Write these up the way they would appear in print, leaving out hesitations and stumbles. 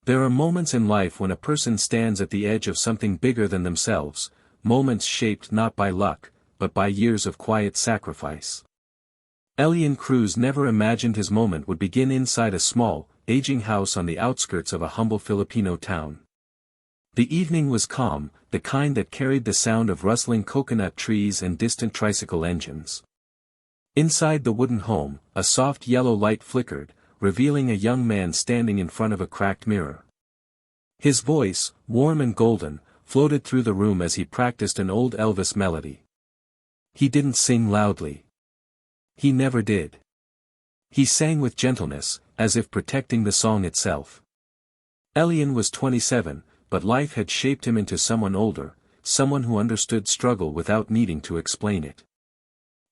There are moments in life when a person stands at the edge of something bigger than themselves, moments shaped not by luck, but by years of quiet sacrifice. Elian Cruz never imagined his moment would begin inside a small, aging house on the outskirts of a humble Filipino town. The evening was calm, the kind that carried the sound of rustling coconut trees and distant tricycle engines. Inside the wooden home, a soft yellow light flickered, revealing a young man standing in front of a cracked mirror. His voice, warm and golden, floated through the room as he practiced an old Elvis melody. He didn't sing loudly. He never did. He sang with gentleness, as if protecting the song itself. Elian was 27, but life had shaped him into someone older, someone who understood struggle without needing to explain it.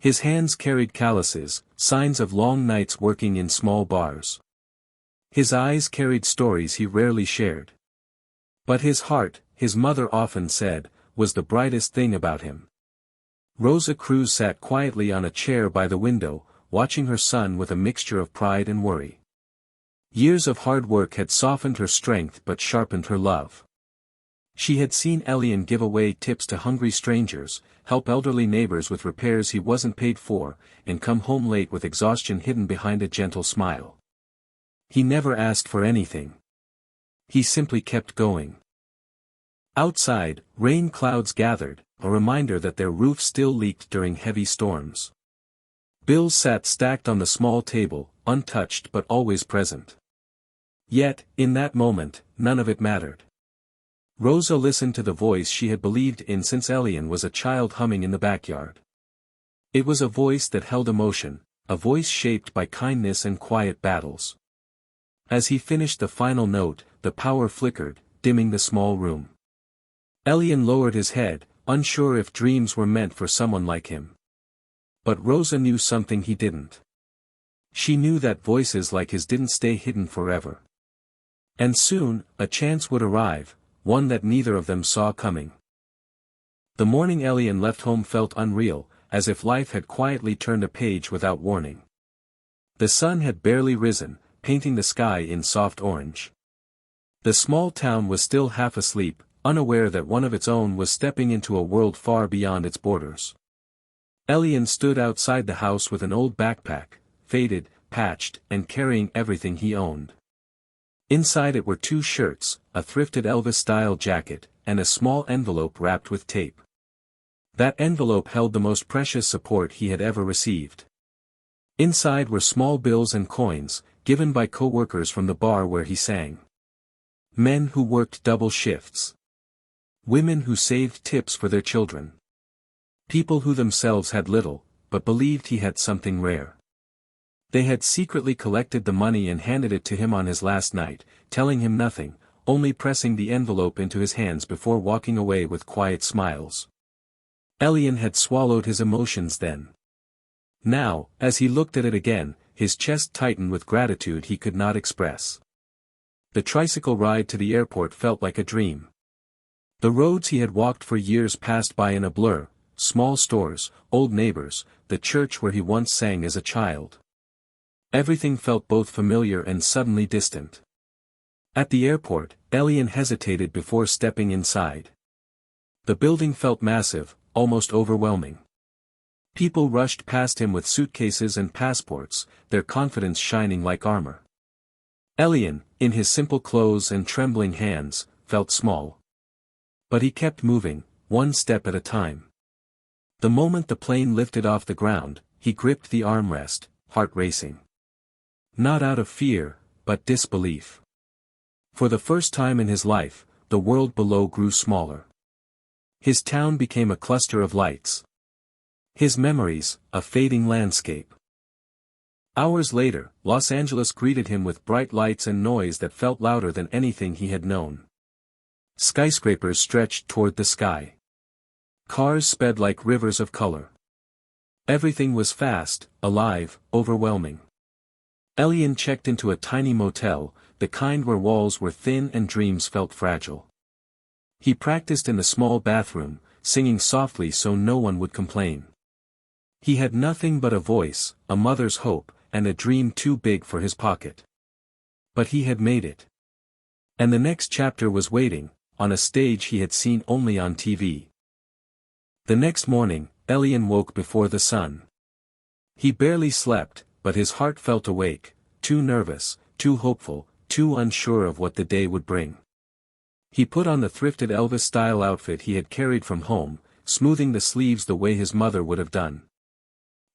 His hands carried calluses, signs of long nights working in small bars. His eyes carried stories he rarely shared. But his heart, his mother often said, was the brightest thing about him. Rosa Cruz sat quietly on a chair by the window, watching her son with a mixture of pride and worry. Years of hard work had softened her strength but sharpened her love. She had seen Elian give away tips to hungry strangers, help elderly neighbors with repairs he wasn't paid for, and come home late with exhaustion hidden behind a gentle smile. He never asked for anything. He simply kept going. Outside, rain clouds gathered, a reminder that their roof still leaked during heavy storms. Bills sat stacked on the small table, untouched but always present. Yet, in that moment, none of it mattered. Rosa listened to the voice she had believed in since Elian was a child humming in the backyard. It was a voice that held emotion, a voice shaped by kindness and quiet battles. As he finished the final note, the power flickered, dimming the small room. Elian lowered his head, unsure if dreams were meant for someone like him. But Rosa knew something he didn't. She knew that voices like his didn't stay hidden forever. And soon, a chance would arrive, one that neither of them saw coming. The morning Elian left home felt unreal, as if life had quietly turned a page without warning. The sun had barely risen, painting the sky in soft orange. The small town was still half asleep, unaware that one of its own was stepping into a world far beyond its borders. Elian stood outside the house with an old backpack, faded, patched, and carrying everything he owned. Inside it were 2 shirts, a thrifted Elvis-style jacket, and a small envelope wrapped with tape. That envelope held the most precious support he had ever received. Inside were small bills and coins, given by co-workers from the bar where he sang. Men who worked double shifts. Women who saved tips for their children. People who themselves had little, but believed he had something rare. They had secretly collected the money and handed it to him on his last night, telling him nothing, only pressing the envelope into his hands before walking away with quiet smiles. Elian had swallowed his emotions then. Now, as he looked at it again, his chest tightened with gratitude he could not express. The tricycle ride to the airport felt like a dream. The roads he had walked for years passed by in a blur, small stores, old neighbors, the church where he once sang as a child. Everything felt both familiar and suddenly distant. At the airport, Elian hesitated before stepping inside. The building felt massive, almost overwhelming. People rushed past him with suitcases and passports, their confidence shining like armor. Elian, in his simple clothes and trembling hands, felt small. But he kept moving, one step at a time. The moment the plane lifted off the ground, he gripped the armrest, heart racing. Not out of fear, but disbelief. For the first time in his life, the world below grew smaller. His town became a cluster of lights. His memories, a fading landscape. Hours later, Los Angeles greeted him with bright lights and noise that felt louder than anything he had known. Skyscrapers stretched toward the sky. Cars sped like rivers of color. Everything was fast, alive, overwhelming. Elian checked into a tiny motel, the kind where walls were thin and dreams felt fragile. He practiced in the small bathroom, singing softly so no one would complain. He had nothing but a voice, a mother's hope, and a dream too big for his pocket. But he had made it. And the next chapter was waiting, on a stage he had seen only on TV. The next morning, Elian woke before the sun. He barely slept, but his heart felt awake, too nervous, too hopeful, too unsure of what the day would bring. He put on the thrifted Elvis-style outfit he had carried from home, smoothing the sleeves the way his mother would have done.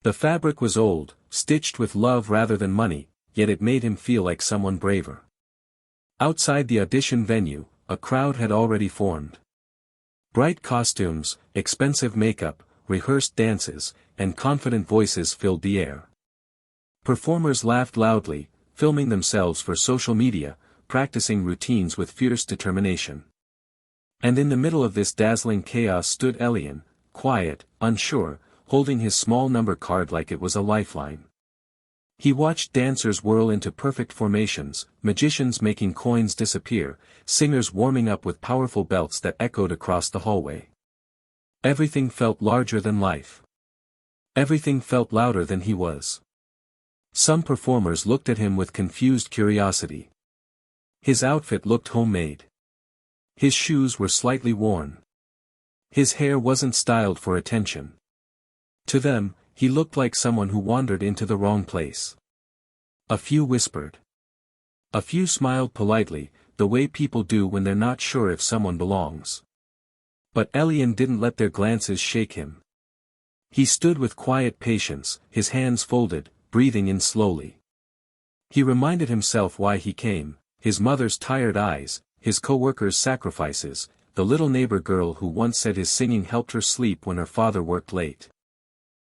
The fabric was old, stitched with love rather than money, yet it made him feel like someone braver. Outside the audition venue, a crowd had already formed. Bright costumes, expensive makeup, rehearsed dances, and confident voices filled the air. Performers laughed loudly, filming themselves for social media, practicing routines with fierce determination. And in the middle of this dazzling chaos stood Elian, quiet, unsure, holding his small number card like it was a lifeline. He watched dancers whirl into perfect formations, magicians making coins disappear, singers warming up with powerful belts that echoed across the hallway. Everything felt larger than life. Everything felt louder than he was. Some performers looked at him with confused curiosity. His outfit looked homemade. His shoes were slightly worn. His hair wasn't styled for attention. To them, he looked like someone who wandered into the wrong place. A few whispered. A few smiled politely, the way people do when they're not sure if someone belongs. But Elian didn't let their glances shake him. He stood with quiet patience, his hands folded, breathing in slowly. He reminded himself why he came, his mother's tired eyes, his co-workers' sacrifices, the little neighbor girl who once said his singing helped her sleep when her father worked late.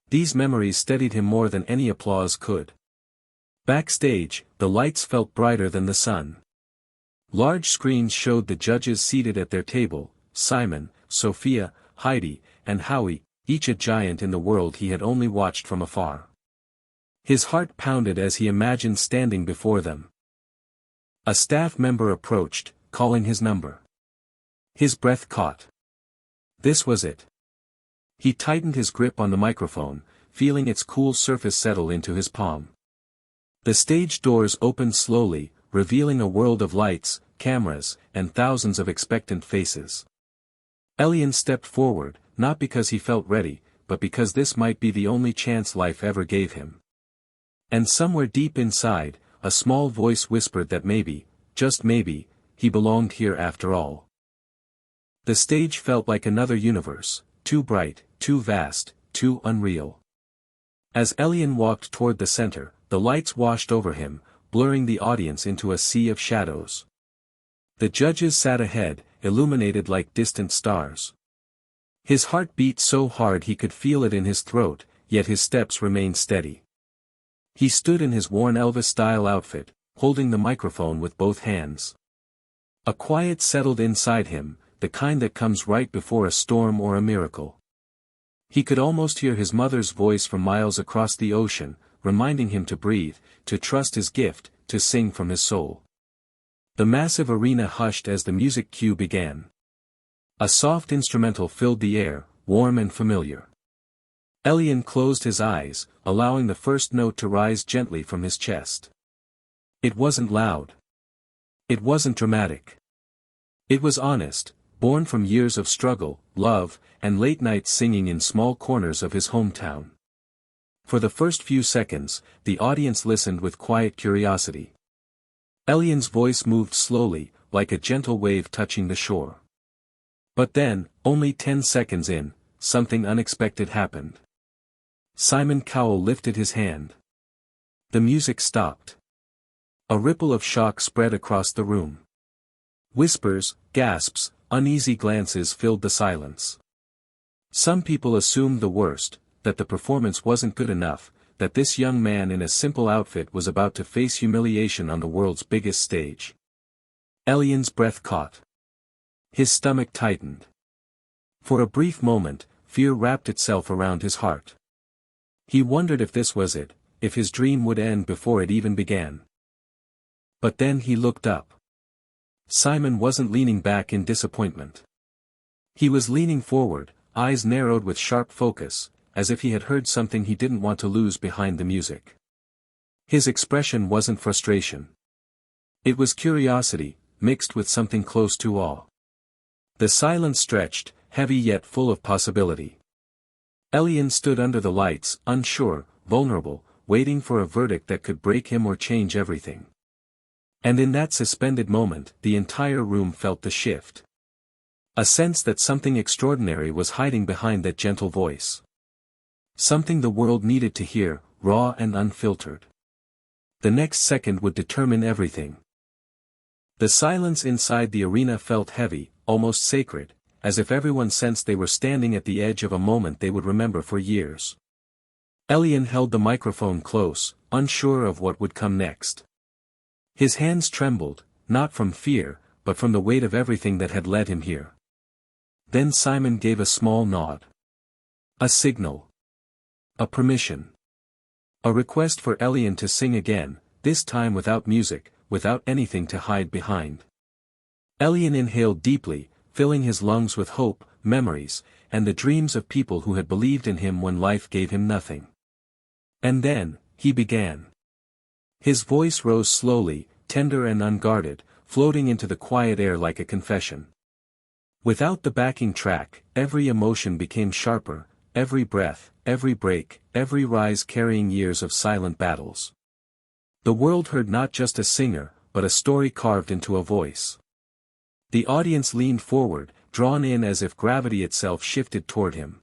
These memories steadied him more than any applause could. Backstage, the lights felt brighter than the sun. Large screens showed the judges seated at their table, Simon, Sophia, Heidi, and Howie, each a giant in the world he had only watched from afar. His heart pounded as he imagined standing before them. A staff member approached, calling his number. His breath caught. This was it. He tightened his grip on the microphone, feeling its cool surface settle into his palm. The stage doors opened slowly, revealing a world of lights, cameras, and thousands of expectant faces. Elian stepped forward, not because he felt ready, but because this might be the only chance life ever gave him. And somewhere deep inside, a small voice whispered that maybe, just maybe, he belonged here after all. The stage felt like another universe, too bright, too vast, too unreal. As Elian walked toward the center, the lights washed over him, blurring the audience into a sea of shadows. The judges sat ahead, illuminated like distant stars. His heart beat so hard he could feel it in his throat, yet his steps remained steady. He stood in his worn Elvis-style outfit, holding the microphone with both hands. A quiet settled inside him, the kind that comes right before a storm or a miracle. He could almost hear his mother's voice from miles across the ocean, reminding him to breathe, to trust his gift, to sing from his soul. The massive arena hushed as the music cue began. A soft instrumental filled the air, warm and familiar. Elian closed his eyes, allowing the first note to rise gently from his chest. It wasn't loud. It wasn't dramatic. It was honest, born from years of struggle, love, and late nights singing in small corners of his hometown. For the first few seconds, the audience listened with quiet curiosity. Elian's voice moved slowly, like a gentle wave touching the shore. But then, only 10 seconds in, something unexpected happened. Simon Cowell lifted his hand. The music stopped. A ripple of shock spread across the room. Whispers, gasps, uneasy glances filled the silence. Some people assumed the worst, that the performance wasn't good enough, that this young man in a simple outfit was about to face humiliation on the world's biggest stage. Elian's breath caught. His stomach tightened. For a brief moment, fear wrapped itself around his heart. He wondered if this was it, if his dream would end before it even began. But then he looked up. Simon wasn't leaning back in disappointment. He was leaning forward, eyes narrowed with sharp focus, as if he had heard something he didn't want to lose behind the music. His expression wasn't frustration. It was curiosity, mixed with something close to awe. The silence stretched, heavy yet full of possibility. Elian stood under the lights, unsure, vulnerable, waiting for a verdict that could break him or change everything. And in that suspended moment, the entire room felt the shift. A sense that something extraordinary was hiding behind that gentle voice. Something the world needed to hear, raw and unfiltered. The next second would determine everything. The silence inside the arena felt heavy, almost sacred, as if everyone sensed they were standing at the edge of a moment they would remember for years. Elian held the microphone close, unsure of what would come next. His hands trembled, not from fear, but from the weight of everything that had led him here. Then Simon gave a small nod. A signal. A permission. A request for Elian to sing again, this time without music, without anything to hide behind. Elian inhaled deeply, filling his lungs with hope, memories, and the dreams of people who had believed in him when life gave him nothing. And then, he began. His voice rose slowly, tender and unguarded, floating into the quiet air like a confession. Without the backing track, every emotion became sharper, every breath, every break, every rise carrying years of silent battles. The world heard not just a singer, but a story carved into a voice. The audience leaned forward, drawn in as if gravity itself shifted toward him.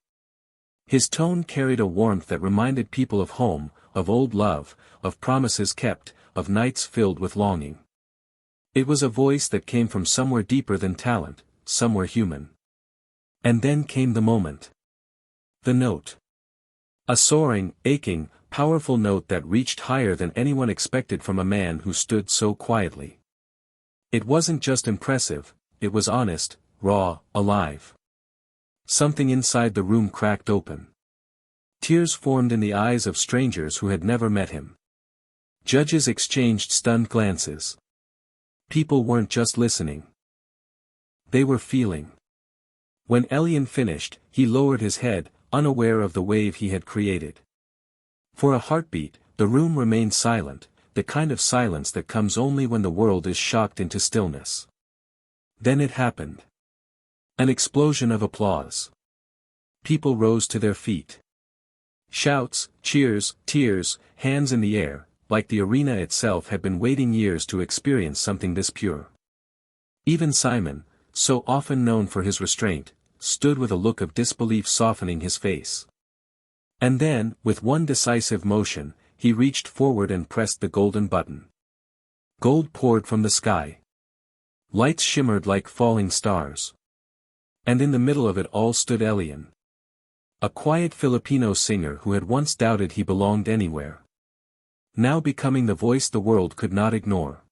His tone carried a warmth that reminded people of home, of old love, of promises kept, of nights filled with longing. It was a voice that came from somewhere deeper than talent, somewhere human. And then came the moment. The note. A soaring, aching, powerful note that reached higher than anyone expected from a man who stood so quietly. It wasn't just impressive, it was honest, raw, alive. Something inside the room cracked open. Tears formed in the eyes of strangers who had never met him. Judges exchanged stunned glances. People weren't just listening. They were feeling. When Elian finished, he lowered his head, unaware of the wave he had created. For a heartbeat, the room remained silent, the kind of silence that comes only when the world is shocked into stillness. Then it happened. An explosion of applause. People rose to their feet. Shouts, cheers, tears, hands in the air, like the arena itself had been waiting years to experience something this pure. Even Simon, so often known for his restraint, stood with a look of disbelief softening his face. And then, with one decisive motion, he reached forward and pressed the golden button. Gold poured from the sky. Lights shimmered like falling stars. And in the middle of it all stood Elian. A quiet Filipino singer who had once doubted he belonged anywhere. Now becoming the voice the world could not ignore.